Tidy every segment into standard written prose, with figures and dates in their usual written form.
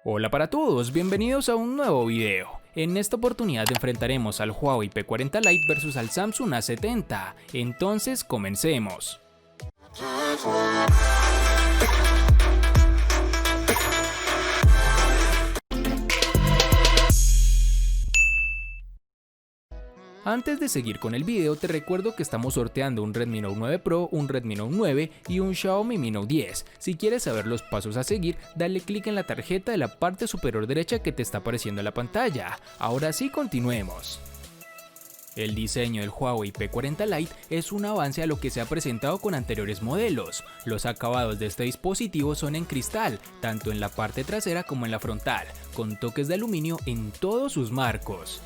Hola para todos, bienvenidos a un nuevo video. En esta oportunidad enfrentaremos al Huawei P40 Lite versus al Samsung A70, entonces comencemos. Antes de seguir con el video, te recuerdo que estamos sorteando un Redmi Note 9 Pro, un Redmi Note 9 y un Xiaomi Mi Note 10. Si quieres saber los pasos a seguir, dale clic en la tarjeta de la parte superior derecha que te está apareciendo en la pantalla. Ahora sí, continuemos. El diseño del Huawei P40 Lite es un avance a lo que se ha presentado con anteriores modelos. Los acabados de este dispositivo son en cristal, tanto en la parte trasera como en la frontal, con toques de aluminio en todos sus marcos.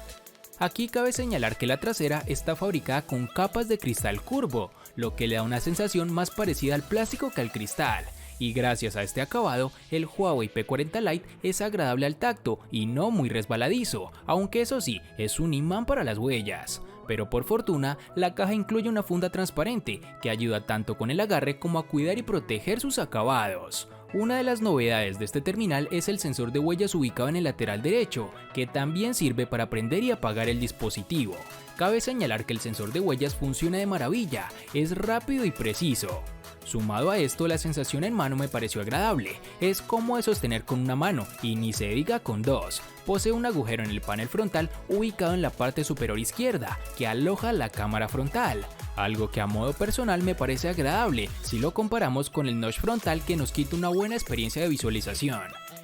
Aquí cabe señalar que la trasera está fabricada con capas de cristal curvo, lo que le da una sensación más parecida al plástico que al cristal. Y gracias a este acabado, el Huawei P40 Lite es agradable al tacto y no muy resbaladizo, aunque eso sí, es un imán para las huellas. Pero por fortuna, la caja incluye una funda transparente que ayuda tanto con el agarre como a cuidar y proteger sus acabados. Una de las novedades de este terminal es el sensor de huellas ubicado en el lateral derecho, que también sirve para prender y apagar el dispositivo. Cabe señalar que el sensor de huellas funciona de maravilla, es rápido y preciso. Sumado a esto, la sensación en mano me pareció agradable, es cómodo de sostener con una mano y ni se diga con dos. Posee un agujero en el panel frontal ubicado en la parte superior izquierda que aloja la cámara frontal, algo que a modo personal me parece agradable si lo comparamos con el notch frontal que nos quita una buena experiencia de visualización.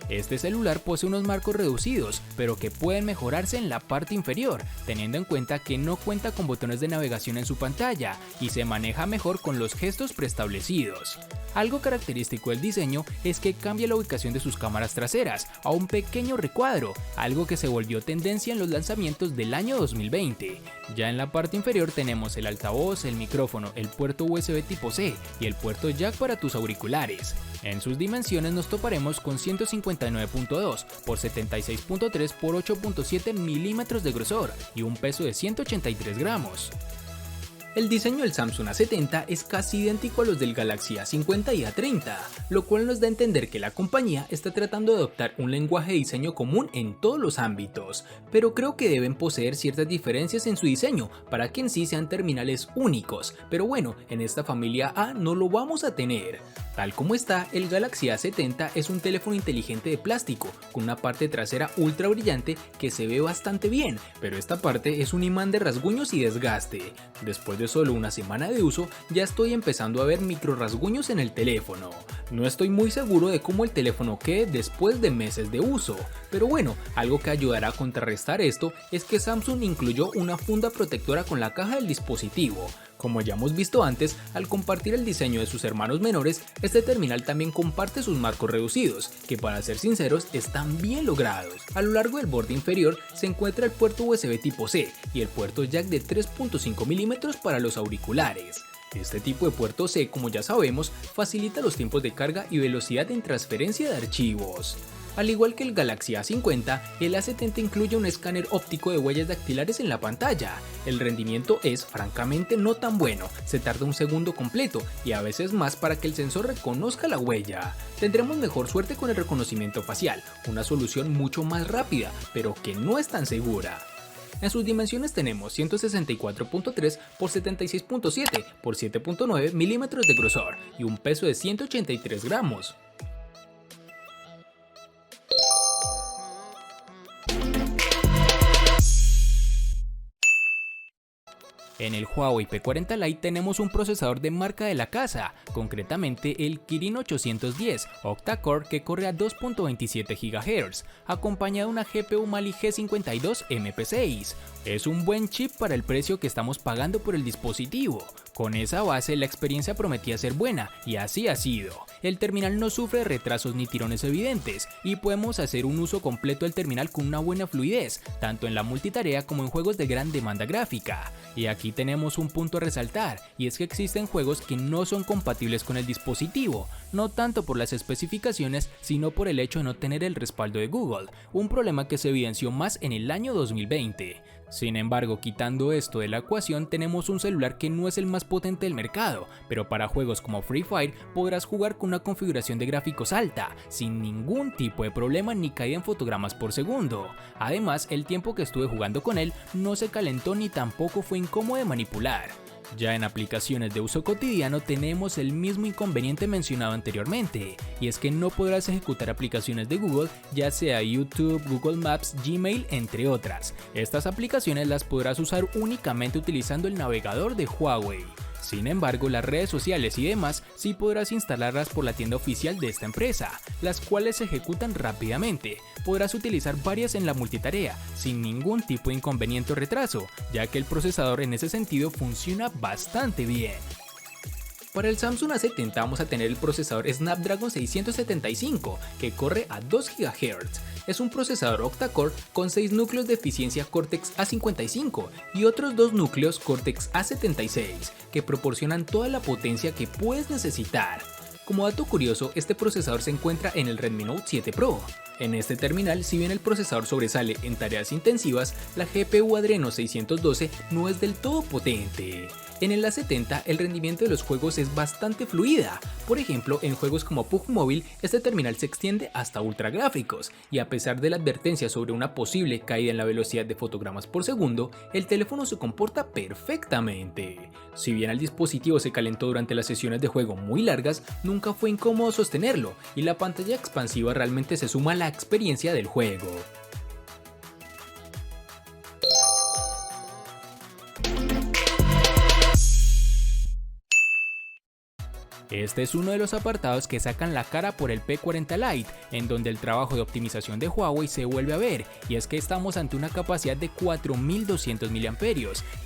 Este celular posee unos marcos reducidos, pero que pueden mejorarse en la parte inferior, teniendo en cuenta que no cuenta con botones de navegación en su pantalla y se maneja mejor con los gestos preestablecidos. Algo característico del diseño es que cambia la ubicación de sus cámaras traseras a un pequeño recuadro, algo que se volvió tendencia en los lanzamientos del año 2020. Ya en la parte inferior tenemos el altavoz, el micrófono, el puerto USB tipo C y el puerto jack para tus auriculares. En sus dimensiones nos toparemos con 159.2 por 76.3 por 8.7 milímetros de grosor y un peso de 183 gramos. El diseño del Samsung A70 es casi idéntico a los del Galaxy A50 y A30, lo cual nos da a entender que la compañía está tratando de adoptar un lenguaje de diseño común en todos los ámbitos, pero creo que deben poseer ciertas diferencias en su diseño para que en sí sean terminales únicos, pero bueno, en esta familia A no lo vamos a tener. Tal como está, el Galaxy A70 es un teléfono inteligente de plástico, con una parte trasera ultra brillante que se ve bastante bien, pero esta parte es un imán de rasguños y desgaste. Después de solo una semana de uso, ya estoy empezando a ver micro rasguños en el teléfono. No estoy muy seguro de cómo el teléfono quede después de meses de uso, pero bueno, algo que ayudará a contrarrestar esto es que Samsung incluyó una funda protectora con la caja del dispositivo. Como ya hemos visto antes, al compartir el diseño de sus hermanos menores, este terminal también comparte sus marcos reducidos, que para ser sinceros están bien logrados. A lo largo del borde inferior se encuentra el puerto USB tipo C y el puerto jack de 3.5 milímetros para los auriculares. Este tipo de puerto C, como ya sabemos, facilita los tiempos de carga y velocidad en transferencia de archivos. Al igual que el Galaxy A50, el A70 incluye un escáner óptico de huellas dactilares en la pantalla. El rendimiento es francamente no tan bueno, se tarda un segundo completo y a veces más para que el sensor reconozca la huella. Tendremos mejor suerte con el reconocimiento facial, una solución mucho más rápida, pero que no es tan segura. En sus dimensiones tenemos 164.3 por 76.7 por 7.9 milímetros de grosor y un peso de 183 gramos. En el Huawei P40 Lite tenemos un procesador de marca de la casa, concretamente el Kirin 810 octa-core que corre a 2.27 GHz, acompañado de una GPU Mali G52 MP6. Es un buen chip para el precio que estamos pagando por el dispositivo. Con esa base la experiencia prometía ser buena y así ha sido. El terminal no sufre retrasos ni tirones evidentes y podemos hacer un uso completo del terminal con una buena fluidez, tanto en la multitarea como en juegos de gran demanda gráfica. Y aquí tenemos un punto a resaltar, y es que existen juegos que no son compatibles con el dispositivo, no tanto por las especificaciones, sino por el hecho de no tener el respaldo de Google, un problema que se evidenció más en el año 2020. Sin embargo, quitando esto de la ecuación, tenemos un celular que no es el más potente del mercado, pero para juegos como Free Fire podrás jugar con una configuración de gráficos alta, sin ningún tipo de problema ni caída en fotogramas por segundo. Además, el tiempo que estuve jugando con él no se calentó ni tampoco fue incómodo de manipular. Ya en aplicaciones de uso cotidiano tenemos el mismo inconveniente mencionado anteriormente, y es que no podrás ejecutar aplicaciones de Google, ya sea YouTube, Google Maps, Gmail, entre otras. Estas aplicaciones las podrás usar únicamente utilizando el navegador de Huawei. Sin embargo, las redes sociales y demás sí podrás instalarlas por la tienda oficial de esta empresa, las cuales se ejecutan rápidamente. Podrás utilizar varias en la multitarea, sin ningún tipo de inconveniente o retraso, ya que el procesador en ese sentido funciona bastante bien. Para el Samsung A70 vamos a tener el procesador Snapdragon 675, que corre a 2 GHz. Es un procesador octa-core con 6 núcleos de eficiencia Cortex A55 y otros 2 núcleos Cortex A76, que proporcionan toda la potencia que puedes necesitar. Como dato curioso, este procesador se encuentra en el Redmi Note 7 Pro. En este terminal, si bien el procesador sobresale en tareas intensivas, la GPU Adreno 612 no es del todo potente. En el A70 el rendimiento de los juegos es bastante fluida. Por ejemplo, en juegos como PUBG Mobile, este terminal se extiende hasta ultra gráficos, y a pesar de la advertencia sobre una posible caída en la velocidad de fotogramas por segundo, el teléfono se comporta perfectamente. Si bien el dispositivo se calentó durante las sesiones de juego muy largas, nunca fue incómodo sostenerlo, y la pantalla expansiva realmente se suma a la experiencia del juego. Este es uno de los apartados que sacan la cara por el P40 Lite, en donde el trabajo de optimización de Huawei se vuelve a ver, y es que estamos ante una capacidad de 4200 mAh,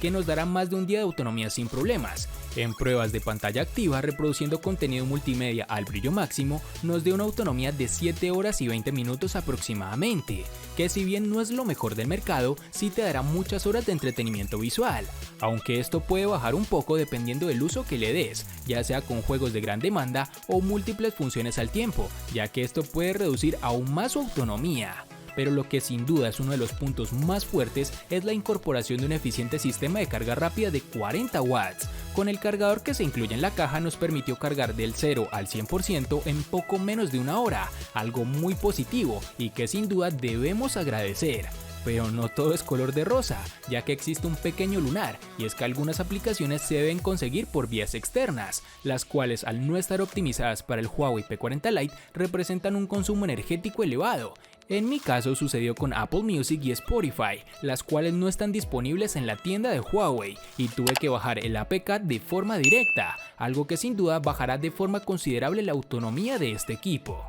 que nos dará más de un día de autonomía sin problemas. En pruebas de pantalla activa, reproduciendo contenido multimedia al brillo máximo, nos dio una autonomía de 7 horas y 20 minutos aproximadamente, que si bien no es lo mejor del mercado, sí te dará muchas horas de entretenimiento visual, aunque esto puede bajar un poco dependiendo del uso que le des, ya sea con juegos de gran demanda o múltiples funciones al tiempo, ya que esto puede reducir aún más su autonomía. Pero lo que sin duda es uno de los puntos más fuertes es la incorporación de un eficiente sistema de carga rápida de 40 watts. Con el cargador que se incluye en la caja nos permitió cargar del 0 al 100% en poco menos de una hora, algo muy positivo y que sin duda debemos agradecer. Pero no todo es color de rosa, ya que existe un pequeño lunar, y es que algunas aplicaciones se deben conseguir por vías externas, las cuales al no estar optimizadas para el Huawei P40 Lite representan un consumo energético elevado. En mi caso sucedió con Apple Music y Spotify, las cuales no están disponibles en la tienda de Huawei, y tuve que bajar el APK de forma directa, algo que sin duda bajará de forma considerable la autonomía de este equipo.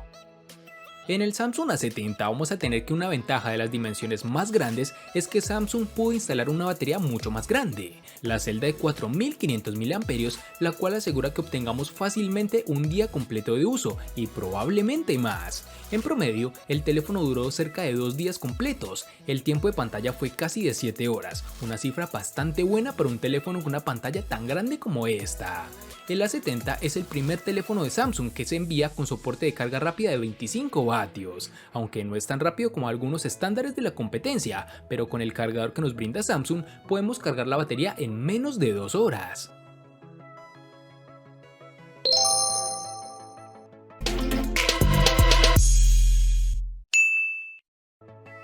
En el Samsung A70 vamos a tener que una ventaja de las dimensiones más grandes es que Samsung pudo instalar una batería mucho más grande, la celda de 4500 mAh, la cual asegura que obtengamos fácilmente un día completo de uso y probablemente más. En promedio, el teléfono duró cerca de 2 días completos, el tiempo de pantalla fue casi de 7 horas, una cifra bastante buena para un teléfono con una pantalla tan grande como esta. El A70 es el primer teléfono de Samsung que se envía con soporte de carga rápida de 25 vatios, aunque no es tan rápido como algunos estándares de la competencia, pero con el cargador que nos brinda Samsung podemos cargar la batería en menos de 2 horas.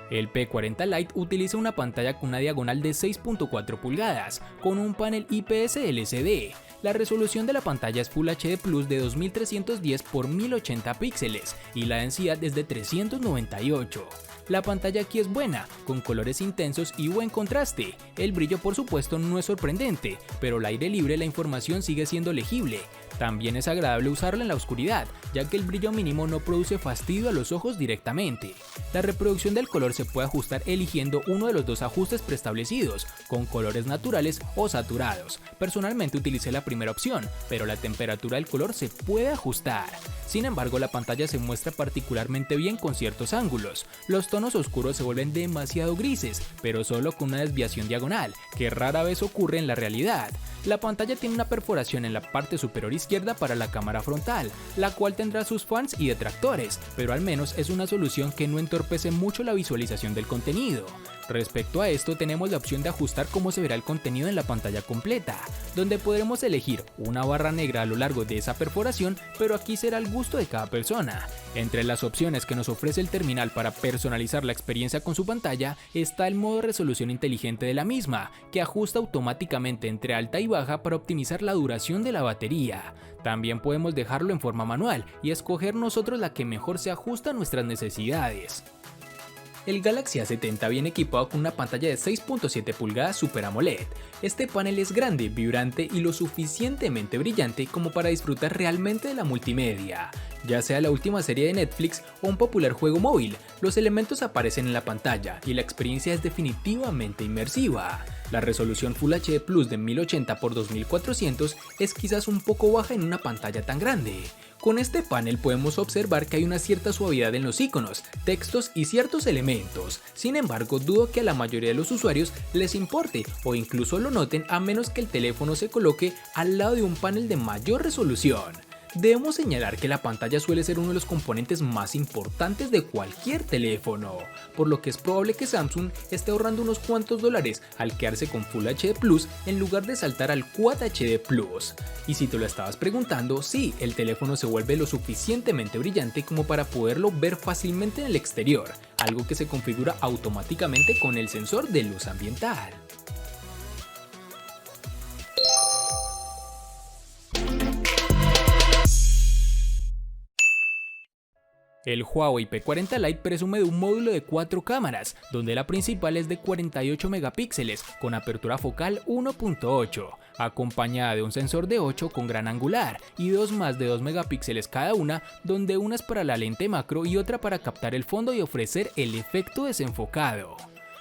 El P40 Lite utiliza una pantalla con una diagonal de 6.4 pulgadas, con un panel IPS LCD. La resolución de la pantalla es Full HD Plus de 2310 x 1080 píxeles y la densidad es de 398. La pantalla aquí es buena, con colores intensos y buen contraste. El brillo por supuesto no es sorprendente, pero al aire libre la información sigue siendo legible. También es agradable usarla en la oscuridad, ya que el brillo mínimo no produce fastidio a los ojos directamente. La reproducción del color se puede ajustar eligiendo uno de los dos ajustes preestablecidos, con colores naturales o saturados. Personalmente utilicé la primera opción, pero la temperatura del color se puede ajustar. Sin embargo, la pantalla se muestra particularmente bien con ciertos ángulos. Los tonos oscuros se vuelven demasiado grises, pero solo con una desviación diagonal, que rara vez ocurre en la realidad. La pantalla tiene una perforación en la parte superior izquierda para la cámara frontal, la cual tendrá sus fans y detractores, pero al menos es una solución que no entorpece mucho la visualización del contenido. Respecto a esto, tenemos la opción de ajustar cómo se verá el contenido en la pantalla completa, donde podremos elegir una barra negra a lo largo de esa perforación, pero aquí será al gusto de cada persona. Entre las opciones que nos ofrece el terminal para personalizar la experiencia con su pantalla está el modo resolución inteligente de la misma, que ajusta automáticamente entre alta y baja para optimizar la duración de la batería. También podemos dejarlo en forma manual y escoger nosotros la que mejor se ajusta a nuestras necesidades. El Galaxy A70 viene equipado con una pantalla de 6.7 pulgadas Super AMOLED. Este panel es grande, vibrante y lo suficientemente brillante como para disfrutar realmente de la multimedia. Ya sea la última serie de Netflix o un popular juego móvil, los elementos aparecen en la pantalla y la experiencia es definitivamente inmersiva. La resolución Full HD Plus de 1080x2400 es quizás un poco baja en una pantalla tan grande. Con este panel podemos observar que hay una cierta suavidad en los iconos, textos y ciertos elementos. Sin embargo, dudo que a la mayoría de los usuarios les importe o incluso lo noten a menos que el teléfono se coloque al lado de un panel de mayor resolución. Debemos señalar que la pantalla suele ser uno de los componentes más importantes de cualquier teléfono, por lo que es probable que Samsung esté ahorrando unos cuantos dólares al quedarse con Full HD Plus en lugar de saltar al Quad HD Plus. Y si te lo estabas preguntando, sí, el teléfono se vuelve lo suficientemente brillante como para poderlo ver fácilmente en el exterior, algo que se configura automáticamente con el sensor de luz ambiental. El Huawei P40 Lite presume de un módulo de 4 cámaras, donde la principal es de 48 megapíxeles con apertura focal 1.8, acompañada de un sensor de 8 con gran angular y dos más de 2 megapíxeles cada una, donde una es para la lente macro y otra para captar el fondo y ofrecer el efecto desenfocado.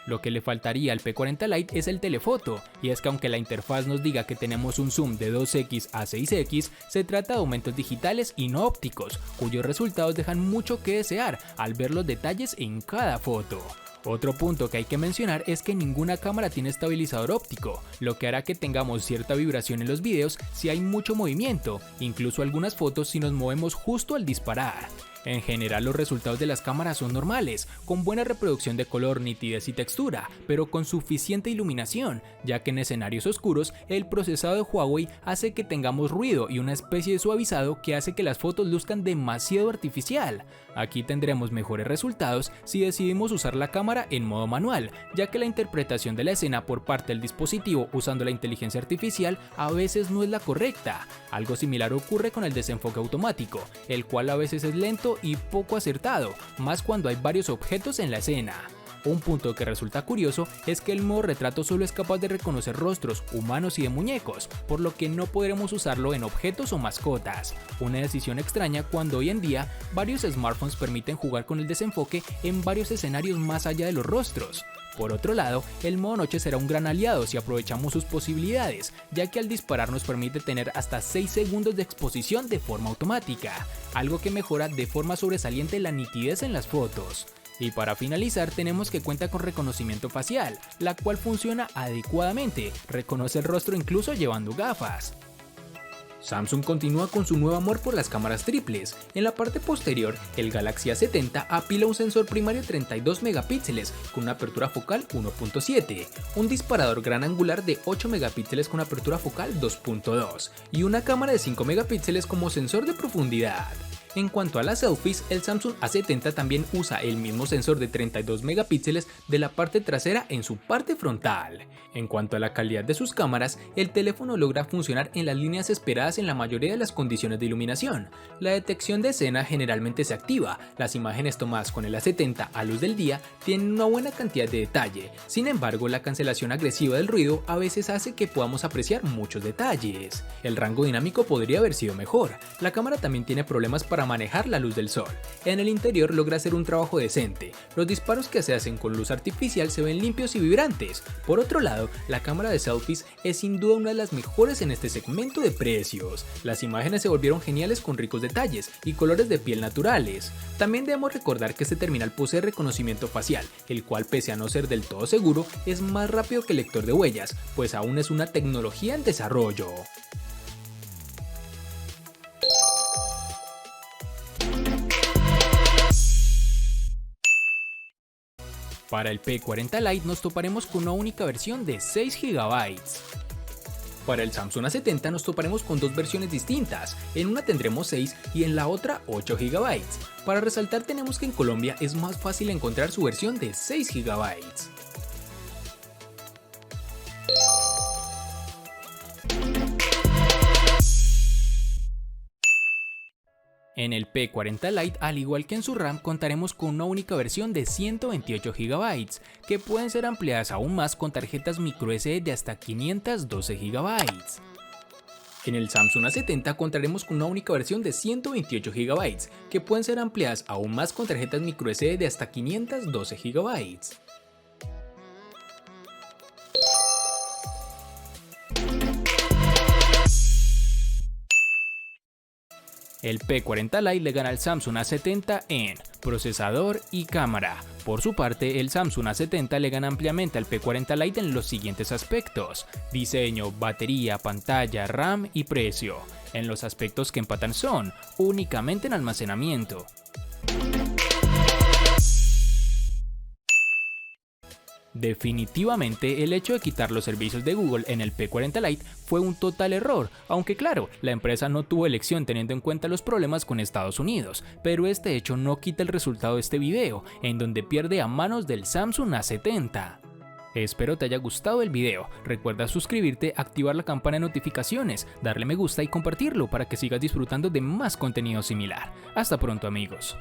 Lo que le faltaría al P40 Lite es el telefoto, y es que aunque la interfaz nos diga que tenemos un zoom de 2x a 6x, se trata de aumentos digitales y no ópticos, cuyos resultados dejan mucho que desear al ver los detalles en cada foto. Otro punto que hay que mencionar es que ninguna cámara tiene estabilizador óptico, lo que hará que tengamos cierta vibración en los videos si hay mucho movimiento, incluso algunas fotos si nos movemos justo al disparar. En general los resultados de las cámaras son normales, con buena reproducción de color, nitidez y textura, pero con suficiente iluminación, ya que en escenarios oscuros el procesado de Huawei hace que tengamos ruido y una especie de suavizado que hace que las fotos luzcan demasiado artificial. Aquí tendremos mejores resultados si decidimos usar la cámara en modo manual, ya que la interpretación de la escena por parte del dispositivo usando la inteligencia artificial a veces no es la correcta. Algo similar ocurre con el desenfoque automático, el cual a veces es lento y poco acertado, más cuando hay varios objetos en la escena. Un punto que resulta curioso es que el modo retrato solo es capaz de reconocer rostros humanos y de muñecos, por lo que no podremos usarlo en objetos o mascotas. Una decisión extraña cuando hoy en día varios smartphones permiten jugar con el desenfoque en varios escenarios más allá de los rostros. Por otro lado, el modo noche será un gran aliado si aprovechamos sus posibilidades, ya que al disparar nos permite tener hasta 6 segundos de exposición de forma automática, algo que mejora de forma sobresaliente la nitidez en las fotos. Y para finalizar tenemos que cuenta con reconocimiento facial, la cual funciona adecuadamente, reconoce el rostro incluso llevando gafas. Samsung continúa con su nuevo amor por las cámaras triples. En la parte posterior, el Galaxy A70 apila un sensor primario de 32 megapíxeles con una apertura focal 1.7, un disparador gran angular de 8 megapíxeles con apertura focal 2.2 y una cámara de 5 megapíxeles como sensor de profundidad. En cuanto a las selfies, el Samsung A70 también usa el mismo sensor de 32 megapíxeles de la parte trasera en su parte frontal. En cuanto a la calidad de sus cámaras, el teléfono logra funcionar en las líneas esperadas en la mayoría de las condiciones de iluminación. La detección de escena generalmente se activa, las imágenes tomadas con el A70 a luz del día tienen una buena cantidad de detalle, sin embargo la cancelación agresiva del ruido a veces hace que podamos apreciar muchos detalles. El rango dinámico podría haber sido mejor, la cámara también tiene problemas para para manejar la luz del sol. En el interior logra hacer un trabajo decente. Los disparos que se hacen con luz artificial se ven limpios y vibrantes. Por otro lado, la cámara de selfies es sin duda una de las mejores en este segmento de precios. Las imágenes se volvieron geniales con ricos detalles y colores de piel naturales. También debemos recordar que este terminal posee reconocimiento facial, el cual pese a no ser del todo seguro, es más rápido que el lector de huellas, pues aún es una tecnología en desarrollo. Para el P40 Lite nos toparemos con una única versión de 6 GB. Para el Samsung A70 nos toparemos con dos versiones distintas, en una tendremos 6 y en la otra 8 GB. Para resaltar tenemos que en Colombia es más fácil encontrar su versión de 6 GB. En el P40 Lite, al igual que en su RAM, contaremos con una única versión de 128 GB, que pueden ser ampliadas aún más con tarjetas microSD de hasta 512 GB. En el Samsung A70 contaremos con una única versión de 128 GB, que pueden ser ampliadas aún más con tarjetas microSD de hasta 512 GB. El P40 Lite le gana al Samsung A70 en procesador y cámara. Por su parte, el Samsung A70 le gana ampliamente al P40 Lite en los siguientes aspectos: diseño, batería, pantalla, RAM y precio. En los aspectos que empatan son únicamente en almacenamiento. Definitivamente el hecho de quitar los servicios de Google en el P40 Lite fue un total error, aunque claro, la empresa no tuvo elección teniendo en cuenta los problemas con Estados Unidos, pero este hecho no quita el resultado de este video, en donde pierde a manos del Samsung A70. Espero te haya gustado el video, recuerda suscribirte, activar la campana de notificaciones, darle me gusta y compartirlo para que sigas disfrutando de más contenido similar. Hasta pronto amigos.